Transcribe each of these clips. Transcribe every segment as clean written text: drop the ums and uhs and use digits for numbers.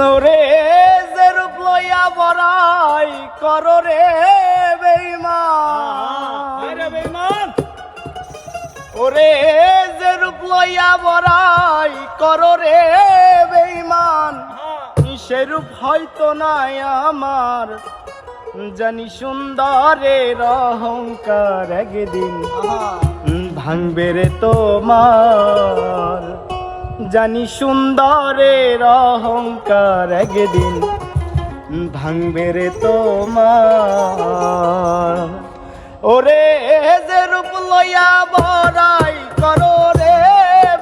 ওরে যে রূপ লইয়া বড়াই করো রে বেঈমান, ওরে যে রূপ লইয়া বড়াই করো রে বেঈমান, সেরূপ হয়তো নাই আমার, জানি সুন্দরের অহংকার একদিন ভাঙবে রে তোমার, জানি সুন্দরের অহংকার একদিন ভাঙবে রে তোমার। ওরে যে রূপ লইয়া বড়াই করো রে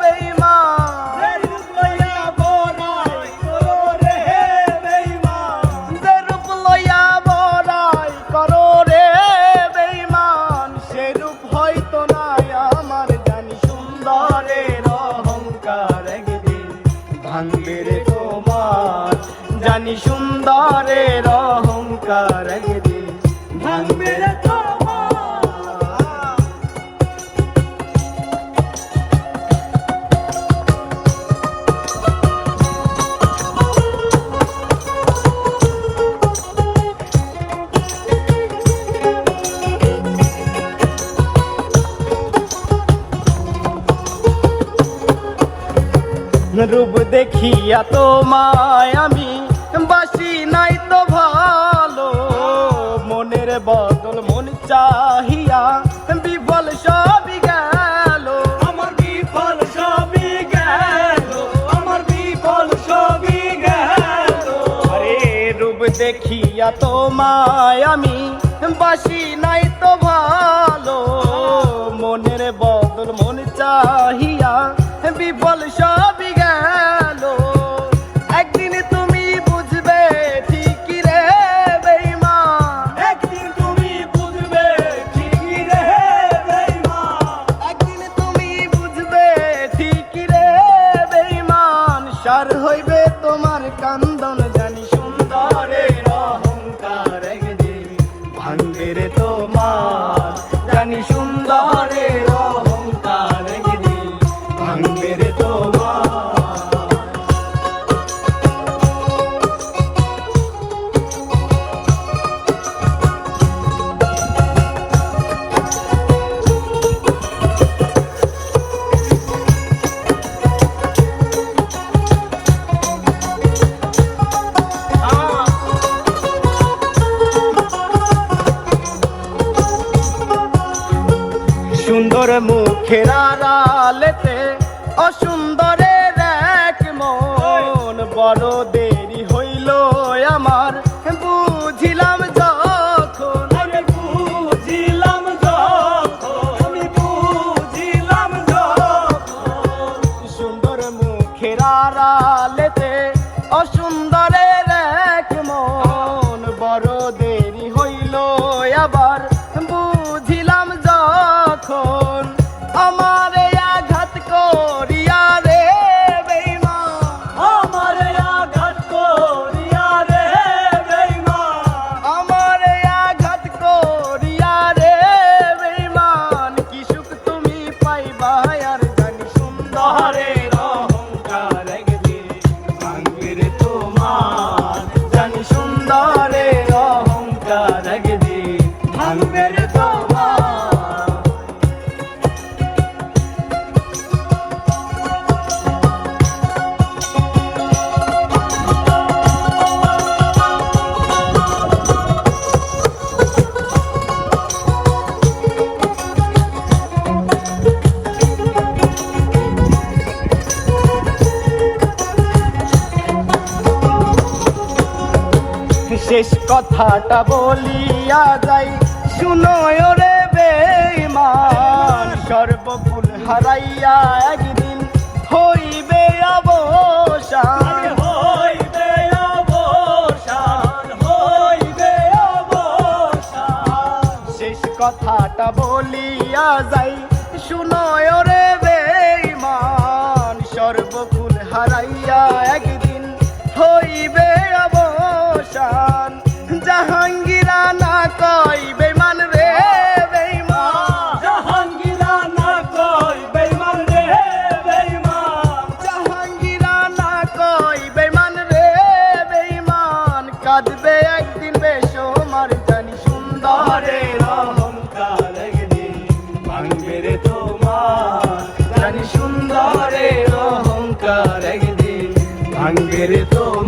বেঈমান, যে রূপ লইয়া বড়াই করো রে বেঈমান, যে রূপ লইয়া বড়াই করো রে বেঈমান, সে রূপ হয়তো নাই আমার, জানি সুন্দরের অহংকার একদিন ভাঙবে রে তোমার, জানি সুন্দরের অহংকার একদিন ভাঙবে রে তোমার। রূপ দেখিয়া তোমায় আমি বাসি নাই তো ভালো, মনের বদল মন চাহিয়া বিফল সবই গেল, আমার বিফল সবই গেল, আমার বিফল সবই গেল। আরে রূপ দেখিয়া তোমায় আমি বাসি নাই তো ভালো, মনের বদল মন চাহিয়া বিফল সবই গেল। একদিন তুমি বুঝবে ঠিকই রে বেঈমান, একদিন তুমি বুঝবে ঠিকই রে বেঈমান, একদিন তুমি বুঝবে ঠিকই রে বেঈমান, সার হইবে তোমার কান্দন, জানি সুন্দরের অহংকার একদিন ভাঙবে রে তোমার, জানি সুন্দরের অহংকার একদিন ভাঙবে রে তোমার। সুন্দর মুখের আড়ালেতে অসুন্দরের এক মন, বড় দেরি হইল আমার বুঝিলাম যখন, আমি বুঝিলাম যখন, আমি বুঝিলাম যখন, সুন্দর মুখের আড়ালেতে অসুন্দরের এক মন, বড় দেরি হইল আবার বুঝিলাম যখন, আমারে আঘাত করিয়া রে বেঈমান, আমারে আঘাত করিয়া রে বেঈমান, আমারে আঘাত করিয়া রে বেঈমান, কি সুখ তুমি পাইবা আর, জানি সুন্দরের অহংকার একদিন ভাঙবে রে তোমার, জানি সুন্দরের অহংকার একদিন ভাঙবে রে তোমার। শেষ কথাটা বলিয়া যাই শুনো রে বেঈমান, সর্বকুল হারাইয়া একদিন হইবে অবসান, হইবে অবসান, হইবে অবসান। শেষ কথাটা বলিয়া যাই শুনো রে বেঈমান, সর্বকুল হারাইয়া একদিন হইবে অবসান, জাহাঙ্গীরা না কই বেঈমান রে বেঈমান, জাহাঙ্গীরা না কই বেঈমান রে বেঈমান, জাহাঙ্গীরা না কই বেঈমান রে বাঁধবে একদিন বেসমার জানি সুন্দরের অহংকার একদিন ভাঙবে রে তোমার জানি সুন্দরের অহংকার একদিন ভাঙবে রে তোমার